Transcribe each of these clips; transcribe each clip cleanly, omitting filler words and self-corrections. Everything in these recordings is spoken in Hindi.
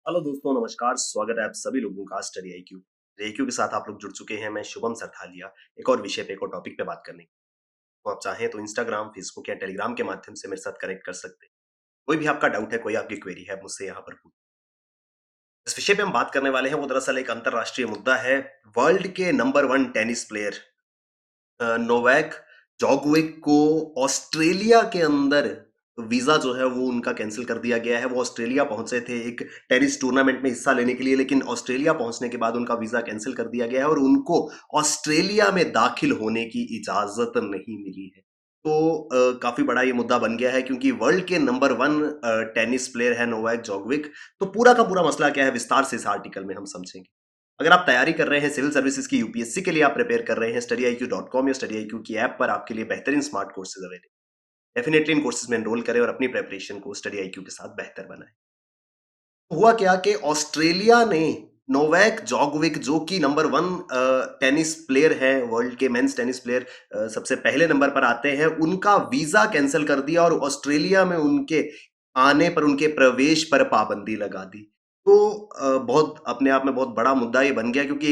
हेलो दोस्तों, नमस्कार। स्वागत है आप सभी लोगों का स्टडी आईक्यू के साथ आप लोग जुड़ चुके हैं। मैं शुभम सरथालिया एक और विषय पे, एक और टॉपिक पे बात करने। तो आप चाहें तो इंस्टाग्राम, फेसबुक या टेलीग्राम के माध्यम से मेरे साथ कनेक्ट कर सकते हैं। कोई भी आपका डाउट है, कोई आपकी क्वेरी है, मुझसे यहाँ पर पूछ। इस विषय पे हम बात करने वाले हैं, वो दरअसल एक अंतरराष्ट्रीय मुद्दा है। वर्ल्ड के number one tennis player Novak Djokovic को ऑस्ट्रेलिया के अंदर वीजा जो है वो उनका कैंसिल कर दिया गया है। वो ऑस्ट्रेलिया पहुंचे थे एक टेनिस टूर्नामेंट में हिस्सा लेने के लिए, लेकिन ऑस्ट्रेलिया पहुंचने के बाद उनका वीजा कैंसिल कर दिया गया है और उनको ऑस्ट्रेलिया में दाखिल होने की इजाजत नहीं मिली है। तो काफी बड़ा ये मुद्दा बन गया है, क्योंकि वर्ल्ड के नंबर वन टेनिस प्लेयर है नोवाक जोकोविक। तो पूरा का पूरा मसला क्या है, विस्तार से इस आर्टिकल में हम समझेंगे। अगर आप तैयारी कर रहे हैं सिविल सर्विसेज की, यूपीएससी के लिए आप प्रिपेयर कर रहे हैं, studyIQ.com या studyIQ की ऐप पर आपके लिए बेहतरीन smart courses available. Definitely in courses में एनरोल करें और अपनी प्रिपरेशन को studyIQ के साथ बेहतर बनाएं। हुआ क्या कि ऑस्ट्रेलिया ने नोवैक जोकोविक, जो कि नंबर वन टेनिस प्लेयर है, वर्ल्ड के मेंस टेनिस प्लेयर सबसे पहले नंबर पर आते हैं, उनका वीजा कैंसिल कर दिया और ऑस्ट्रेलिया में उनके आने पर, उनके प्रवेश पर पाबंदी लगा दी। तो बहुत अपने आप में बहुत बड़ा मुद्दा ये बन गया, क्योंकि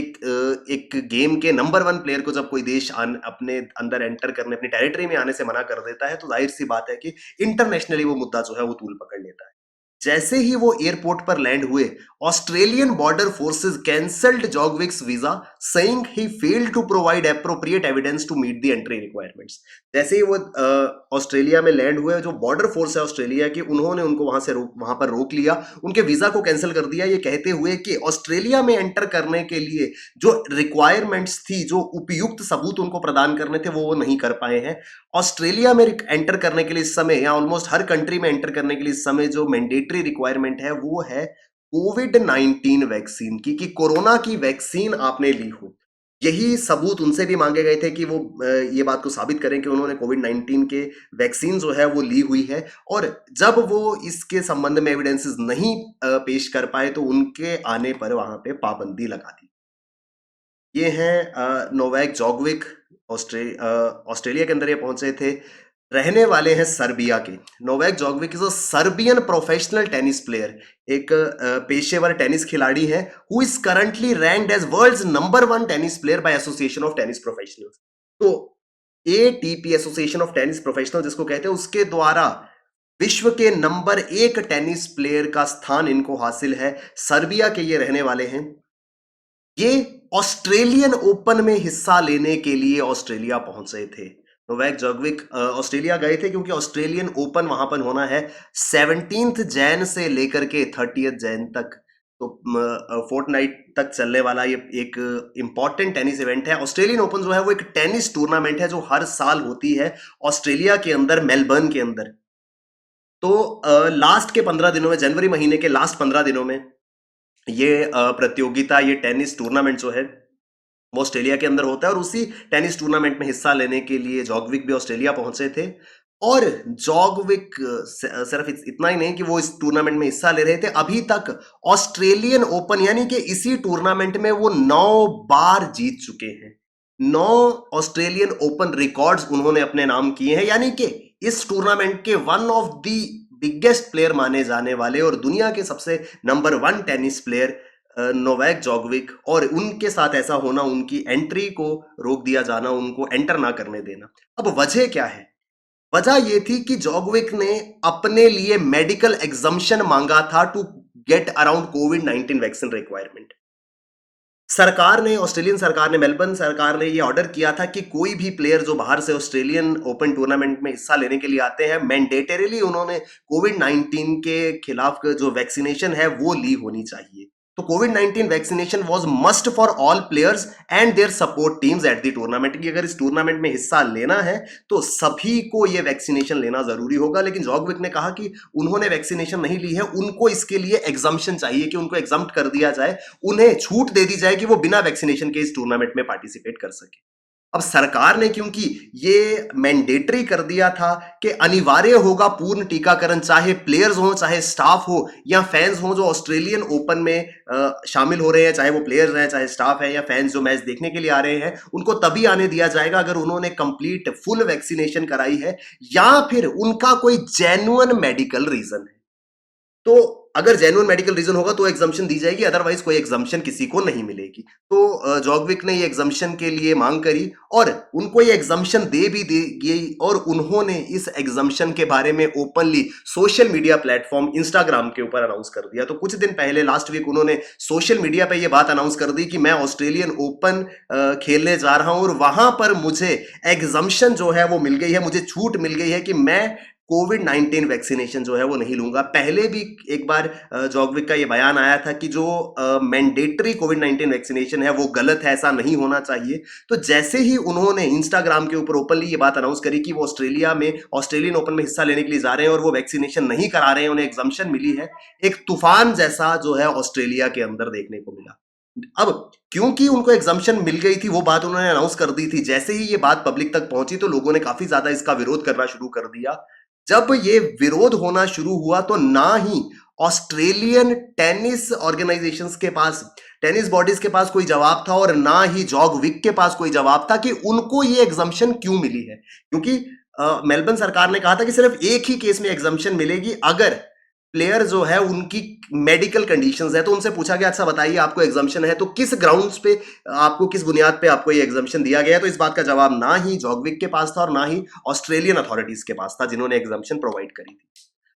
एक गेम के नंबर वन प्लेयर को जब कोई देश अपने अंदर एंटर करने, अपनी टेरिटरी में आने से मना कर देता है, तो जाहिर सी बात है कि इंटरनेशनली वो मुद्दा जो है वो तूल पकड़ लेता है। जैसे ही वो एयरपोर्ट पर लैंड हुए, Australian border forces cancelled Djokovic's visa, saying he failed to provide appropriate evidence to meet the entry requirements. जैसे ही वो ऑस्ट्रेलिया में लैंड हुए, जो बॉर्डर फोर्स है ऑस्ट्रेलिया की, उन्होंने उनको वहां पर रोक लिया, उनके वीजा को कैंसिल कर दिया, ये कहते हुए कि ऑस्ट्रेलिया में एंटर करने के लिए जो रिक्वायरमेंट्स थी, जो उपयुक्त सबूत उनको प्रदान करने थे, वो नहीं कर पाए हैं। ऑस्ट्रेलिया में एंटर करने के लिए इस समय, या ऑलमोस्ट हर कंट्री में एंटर करने के लिए इस समय जो मैंडेटरी रिक्वायरमेंट है, वो है कोविड-19 वैक्सीन की, कि कोरोना की वैक्सीन आपने ली हो। यही सबूत उनसे भी मांगे गए थे कि वो ये बात को साबित करें कि उन्होंने कोविड-19 के वैक्सीन जो है वो ली हुई है। और जब वो इसके संबंध में एविडेंसेस नहीं पेश कर पाए, तो उनके आने पर वहां पे पाबंदी लगा दी। ये हैं नोवैक जोकोविक। ऑस्ट्रेलिया के अंदर ये पहुंचे थे। रहने वाले हैं सर्बिया के। Novak Djokovic is a Serbian professional tennis player, एक पेशेवर टेनिस खिलाड़ी है, who is currently ranked as world's number one tennis player by Association of Tennis Professionals. तो ATP, Association of Tennis Professional जिसको कहते हैं, उसके द्वारा विश्व के नंबर एक टेनिस प्लेयर का स्थान इनको हासिल है। सर्बिया के ये रहने वाले हैं। ये ऑस्ट्रेलियन ओपन में हिस्सा लेने के लिए ऑस्ट्रेलिया पहुंचे थे। नोवैक जोकोविक ऑस्ट्रेलिया गए थे, क्योंकि ऑस्ट्रेलियन ओपन वहां पर होना है 17 जैन से लेकर के 30 जैन तक। तो फोर्टनाइट तक चलने वाला ये एक इंपॉर्टेंट टेनिस इवेंट है। ऑस्ट्रेलियन ओपन जो है वो एक टेनिस टूर्नामेंट है, जो हर साल होती है ऑस्ट्रेलिया के अंदर, मेलबर्न के अंदर। तो लास्ट के 15 दिनों में, जनवरी महीने के लास्ट 15 दिनों में, ये प्रतियोगिता, ये टेनिस टूर्नामेंट जो है वो ऑस्ट्रेलिया के अंदर होता है। और उसी टेनिस टूर्नामेंट में हिस्सा लेने के लिए जोकोविक भी ऑस्ट्रेलिया पहुंचे थे। और जोकोविक सिर्फ इतना ही नहीं कि वो इस टूर्नामेंट में हिस्सा ले रहे थे, अभी तक ऑस्ट्रेलियन ओपन, यानी कि इसी टूर्नामेंट में वो 9 बार जीत चुके हैं। 9 ऑस्ट्रेलियन ओपन रिकॉर्ड्स उन्होंने अपने नाम किए हैं, यानी कि इस टूर्नामेंट के one of the biggest player माने जाने वाले और दुनिया के सबसे number one tennis player Novak Djokovic. और उनके साथ ऐसा होना, उनकी एंट्री को रोक दिया जाना, उनको एंटर ना करने देना। अब वजह क्या है? वजह यह थी कि जोकोविक ने अपने लिए मेडिकल एग्जम्पशन मांगा था टू गेट अराउंड कोविड-19 वैक्सीन रिक्वायरमेंट। सरकार ने, ऑस्ट्रेलियन सरकार ने, मेलबर्न सरकार ने यह ऑर्डर किया था कि कोई भी प्लेयर जो बाहर से ऑस्ट्रेलियन ओपन टूर्नामेंट में हिस्सा लेने के लिए आते हैं, मैंडेटरीली उन्होंने कोविड-19 के खिलाफ जो वैक्सीनेशन है वो ली होनी चाहिए। तो कोविड-19 vaccination was must for all players and their support teams at the tournament, कि अगर इस टूर्नामेंट में हिस्सा लेना है तो सभी को यह वैक्सीनेशन लेना जरूरी होगा। लेकिन जोकोविक ने कहा कि उन्होंने वैक्सीनेशन नहीं ली है, उनको इसके लिए एग्जम्पशन चाहिए, कि उनको एग्जम्प्ट कर दिया जाए, उन्हें छूट दे दी जाए कि वो बिना वैक्सीनेशन के इस टूर्नामेंट में पार्टिसिपेट कर सके। अब सरकार ने क्योंकि ये मैंडेटरी कर दिया था कि अनिवार्य होगा पूर्ण टीकाकरण, चाहे प्लेयर्स हो, चाहे स्टाफ हो या फैंस हो जो ऑस्ट्रेलियन ओपन में शामिल हो रहे हैं, चाहे वो प्लेयर्स हैं, चाहे स्टाफ है या फैंस जो मैच देखने के लिए आ रहे हैं, उनको तभी आने दिया जाएगा अगर उन्होंने कंप्लीट फुल वैक्सीनेशन कराई है, या फिर उनका कोई जेन्युइन मेडिकल रीजन है। तो अगर जेन्युइन मेडिकल रीजन होगा तो एग्जम्पशन दी जाएगी, अदरवाइज कोई एग्जम्पशन किसी को नहीं मिलेगी। तो जॉगविक ने ये एग्जम्पशन के लिए मांग करी और उनको ये एग्जम्पशन दे भी दी गई और उन्होंने इस एग्जम्पशन के बारे में openly social media platform Instagram के ऊपर अनाउंस कर दिया। तो कुछ दिन पहले लास्ट वीक उन्होंने सोशल मीडिया पे ये बात अनाउंस कर दी कि मैं ऑस्ट्रेलियन ओपन खेलने जा रहा हूं और वहां पर मुझे एग्जम्पशन जो है वो मिल गई है, मुझे छूट मिल गई है कि मैं कोविड-19 वैक्सीनेशन जो है वो नहीं लूंगा। पहले भी एक बार जॉगविक का ये बयान आया था कि जो मैंडेटरी कोविड-19 वैक्सीनेशन है वो गलत है, ऐसा नहीं होना चाहिए। तो जैसे ही उन्होंने इंस्टाग्राम के ऊपर ओपनली ये बात अनाउंस करी कि वो ऑस्ट्रेलिया में ऑस्ट्रेलियन ओपन में हिस्सा लेने के लिए जा रहे हैं और वो वैक्सीनेशन नहीं करा रहे हैं, उन्हें एग्जम्पशन मिली है, एक तूफान जैसा जो है ऑस्ट्रेलिया के अंदर देखने को मिला। अब क्योंकि उनको एग्जम्पशन मिल गई थी, वो बात उन्होंने अनाउंस कर दी थी, जैसे ही ये बात पब्लिक तक पहुंची तो लोगों ने काफी ज्यादा इसका विरोध करना शुरू कर दिया। जब ये विरोध होना शुरू हुआ तो ना ही ऑस्ट्रेलियन टेनिस ऑर्गेनाइजेशंस के पास, टेनिस बॉडीज के पास कोई जवाब था और ना ही जॉगविक के पास कोई जवाब था कि उनको ये एग्जम्पशन क्यों मिली है। क्योंकि मेलबर्न सरकार ने कहा था कि सिर्फ एक ही केस में एग्जम्पशन मिलेगी अगर प्लेयर जो है उनकी मेडिकल कंडीशंस है। तो उनसे पूछा गया अच्छा बताइए आपको एग्जम्पशन है तो किस ग्राउंड्स पे, आपको किस बुनियाद पे आपको ये एग्जम्पशन दिया गया है। तो इस बात का जवाब ना ही जॉगविक के पास था और ना ही ऑस्ट्रेलियन अथॉरिटीज के पास था जिन्होंने एग्जम्पशन प्रोवाइड करी थी।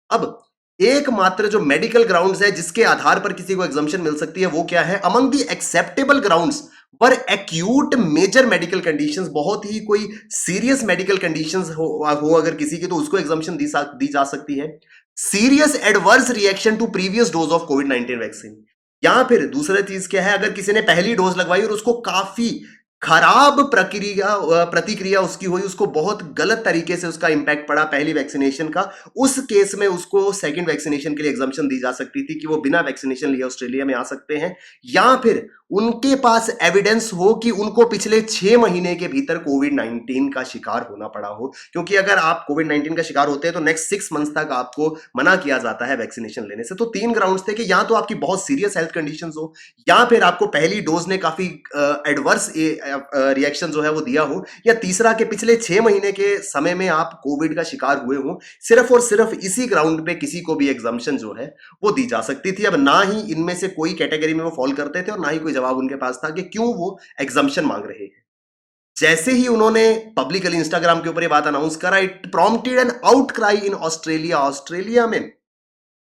अब एकमात्र जो मेडिकल ग्राउंड्स है जिसके आधार पर किसी को एग्जम्पशन मिल सकती है वो क्या है, अमंग दी एक्सेप्टेबल ग्राउंड्स पर एक्यूट मेजर मेडिकल कंडीशंस, बहुत ही कोई सीरियस मेडिकल कंडीशंस हो अगर किसी की तो उसको एग्जम्पशन दी जा सकती है। Serious adverse reaction to previous dose of कोविड-19 वैक्सीन, या फिर दूसरा चीज क्या है, अगर किसी ने पहली डोज लगवाई और उसको काफी खराब प्रतिक्रिया उसकी हुई, उसको बहुत गलत तरीके से उसका इंपैक्ट पड़ा पहली वैक्सीनेशन का, उस केस में उसको सेकंड वैक्सीनेशन के लिए एग्जम्पशन दी जा सकती थी कि वो बिना वैक्सीनेशन लिए ऑस्ट्रेलिया में आ सकते हैं। या फिर उनके पास एविडेंस हो कि उनको पिछले 6 महीने के भीतर कोविड-19 का शिकार होना पड़ा हो, क्योंकि अगर आप कोविड-19 का शिकार होते हैं तो नेक्स्ट 6 मंथ्स तक आपको मना किया जाता है वैक्सीनेशन लेने से। तो 3 ग्राउंड्स थे कि या तो आपकी बहुत सीरियस हेल्थ कंडीशंस हो, या फिर आपको पहली डोज ने काफी एडवर्स रिएक्शन जो है वो दिया हो, या तीसरा के पिछले 6 महीने के समय में आप कोविड का शिकार हुए हो। सिर्फ और सिर्फ इसी ग्राउंड पे किसी को भी एग्जम्पशन जो है वो दी जा सकती थी। अब ना ही इनमें से कोई कैटेगरी में वो फॉल करते थे और ना ही कोई जवाब उनके पास था कि क्यों वो एग्जम्पशन मांग रहे हैं। जैसे ही उन्होंने पब्लिकली इंस्टाग्राम के ऊपर ये बात अनाउंस करा, it prompted an outcry in Australia. Australia में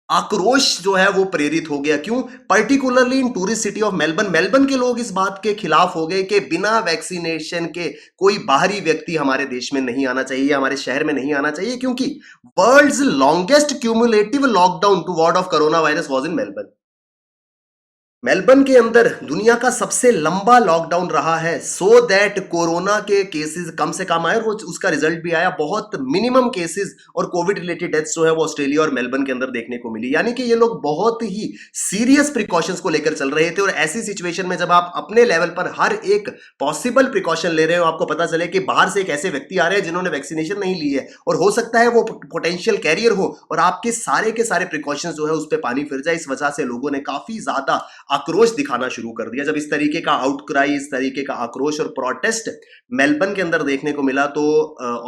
आक्रोश जो है वो प्रेरित हो गया। क्यों? Particularly in tourist city of Melbourne. Melbourne के लोग इस बात के खिलाफ हो गए कि बिना वैक्सीनेशन के कोई बाहरी व्यक्ति हमारे देश में नहीं आना चाहिए, हमारे शहर में नहीं आना चाहिए, क्योंकि world's longest cumulative lockdown to ward off corona virus was in Melbourne. Melbourne के अंदर दुनिया का सबसे लंबा लॉकडाउन रहा है, सो दैट कोरोना के केसेस कम से कम आए और वो उसका रिजल्ट भी आया। बहुत मिनिमम केसेस और कोविड रिलेटेड डेथ्स जो है वो ऑस्ट्रेलिया और मेलबर्न के अंदर देखने को मिली। यानी कि ये लोग बहुत ही सीरियस प्रिकॉशंस को लेकर चल रहे थे। और ऐसी सिचुएशन में जब आप अपने लेवल पर हर एक पॉसिबल प्रिकॉशन ले रहे हो, आपको पता चले कि बाहर से एक ऐसे व्यक्ति आ रहे हैं जिन्होंने वैक्सीनेशन नहीं ली है और हो सकता है वो पोटेंशियल कैरियर हो, और आपके सारे प्रिकॉशंस जो है उस पर पानी फिर जाए, इस वजह से लोगों ने काफी ज्यादा आक्रोश दिखाना शुरू कर दिया। जब इस तरीके का आउटक्राई, इस तरीके का आक्रोश और प्रोटेस्ट मेलबर्न के अंदर देखने को मिला तो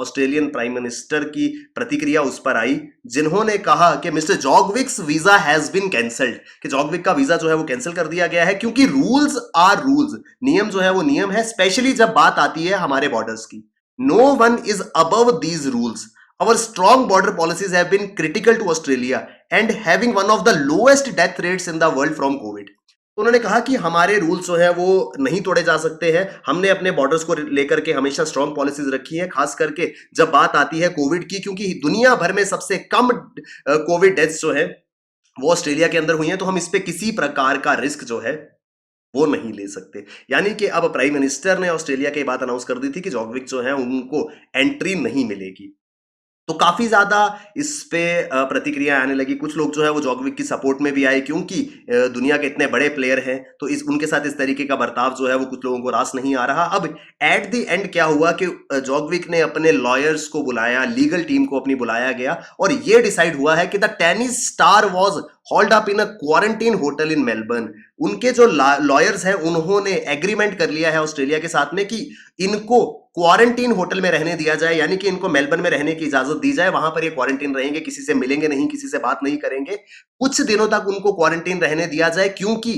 ऑस्ट्रेलियन प्राइम मिनिस्टर की प्रतिक्रिया उस पर आई, जिन्होंने कहा कि Mr Djokovic's visa has been cancelled, कि जॉगविक का वीजा जो है वो कैंसिल कर दिया गया है, क्योंकि रूल्स आर रूल्स, नियम जो है वो नियम है, स्पेशली जब बात आती है हमारे बॉर्डर्स की। No one is above these rules. Our strong border policies have been critical to Australia and having one of the lowest death rates in the world from COVID. तो उन्होंने कहा कि हमारे रूल्स जो है वो नहीं तोड़े जा सकते हैं। हमने अपने बॉर्डर्स को लेकर के हमेशा स्ट्रॉन्ग पॉलिसीज रखी है, खास करके जब बात आती है कोविड की, क्योंकि दुनिया भर में सबसे कम कोविड डेथ्स जो है वो ऑस्ट्रेलिया के अंदर हुई हैं। तो हम इस पे किसी प्रकार का रिस्क जो है वो नहीं ले सकते। यानी कि अब प्राइम मिनिस्टर ने ऑस्ट्रेलिया की बात अनाउंस कर दी थी कि जॉगविक जो है उनको एंट्री नहीं मिलेगी। तो काफी ज्यादा इस पे प्रतिक्रिया आने लगी। कुछ लोग जो है वो जॉगविक की सपोर्ट में भी आए, क्योंकि दुनिया के इतने बड़े प्लेयर हैं तो उनके साथ इस तरीके का बर्ताव जो है वो कुछ लोगों को रास नहीं आ रहा। अब एट द एंड क्या हुआ कि जॉगविक ने अपने लॉयर्स को बुलाया, लीगल टीम को अपनी बुलाया गया और ये डिसाइड हुआ है कि the tennis star was hold up in a quarantine hotel in Melbourne. उनके जो लॉयर्स हैं उन्होंने एग्रीमेंट कर लिया है ऑस्ट्रेलिया के साथ में कि इनको क्वारंटीन होटल में रहने दिया जाए, यानी कि इनको मेलबर्न में रहने की इजाजत दी जाए, वहां पर ये क्वारंटीन रहेंगे, किसी से मिलेंगे नहीं, किसी से बात नहीं करेंगे, कुछ दिनों तक उनको क्वारंटीन रहने दिया जाए, क्योंकि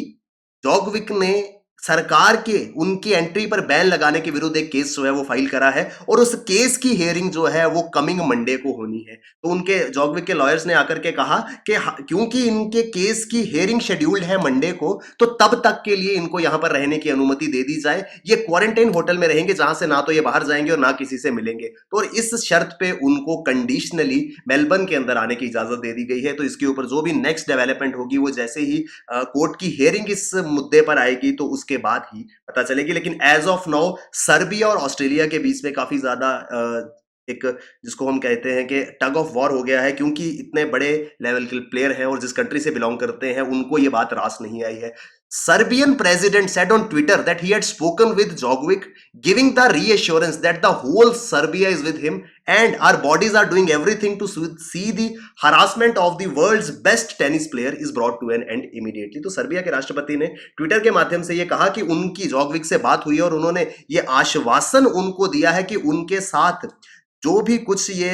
जॉगविक ने सरकार के उनकी एंट्री पर बैन लगाने के विरुद्ध एक केस जो है वो फाइल करा है, और उस केस की हियरिंग जो है वो कमिंग मंडे को होनी है। तो उनके जॉगविक के लॉयर्स ने आकर के कहा कि क्योंकि इनके केस की हियरिंग शेड्यूल्ड है मंडे को, तो तब तक के लिए इनको यहां पर रहने की अनुमति दे दी जाए। ये क्वारंटाइन होटल में रहेंगे जहां से ना तो ये बाहर जाएंगे और ना किसी से मिलेंगे, तो और इस शर्त पे उनको कंडीशनली मेलबर्न के अंदर आने की इजाजत दे दी गई है। तो इसके ऊपर जो भी नेक्स्ट डेवलपमेंट होगी वो जैसे ही कोर्ट की हियरिंग इस मुद्दे पर आएगी तो उसके बाद ही पता चलेगी। लेकिन एज ऑफ नाउ सर्बिया और ऑस्ट्रेलिया के बीच में काफी ज्यादा एक जिसको हम कहते हैं कि टग ऑफ वॉर हो गया है, क्योंकि इतने बड़े लेवल के प्लेयर हैं और जिस कंट्री से बिलोंग करते हैं उनको ये बात रास नहीं आई है। Serbian president said on Twitter that he had spoken with Djokovic, giving the reassurance that the whole Serbia is with him and our bodies are doing everything to see the harassment of the world's best tennis player is brought to an end immediately। तो सर्बिया के राष्ट्रपति ने ट्विटर के माध्यम से यह कहा कि उनकी जॉकोविक से बात हुई और उन्होंने ये आश्वासन उनको दिया है कि उनके साथ जो भी कुछ ये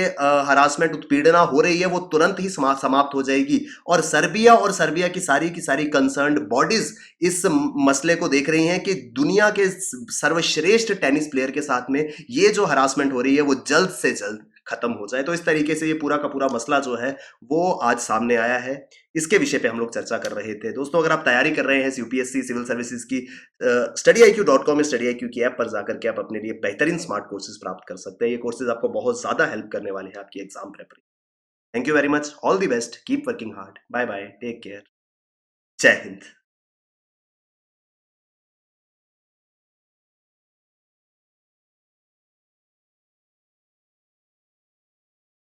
हरासमेंट उत्पीड़ना हो रही है वो तुरंत ही समाप्त हो जाएगी, और सर्बिया की सारी कंसर्न्ड बॉडीज इस मसले को देख रही हैं कि दुनिया के सर्वश्रेष्ठ टेनिस प्लेयर के साथ में ये जो हरासमेंट हो रही है वो जल्द से जल्द खत्म हो जाए। तो इस तरीके से ये पूरा का पूरा मसला जो है वो आज सामने आया है। इसके विषय पे हम लोग चर्चा कर रहे थे। दोस्तों, अगर आप तैयारी कर रहे हैं यूपीएससी सिविल सर्विसेज की, studyIQ.com में StudyIQ की ऐप पर जाकर के आप अपने लिए बेहतरीन स्मार्ट कोर्सेज प्राप्त कर सकते हैं। ये कोर्सेज आपको बहुत ज्यादा हेल्प करने वाले हैं आपकी exam preparation. Thank you very much, all the best, keep working hard, bye bye, take care, जय हिंद।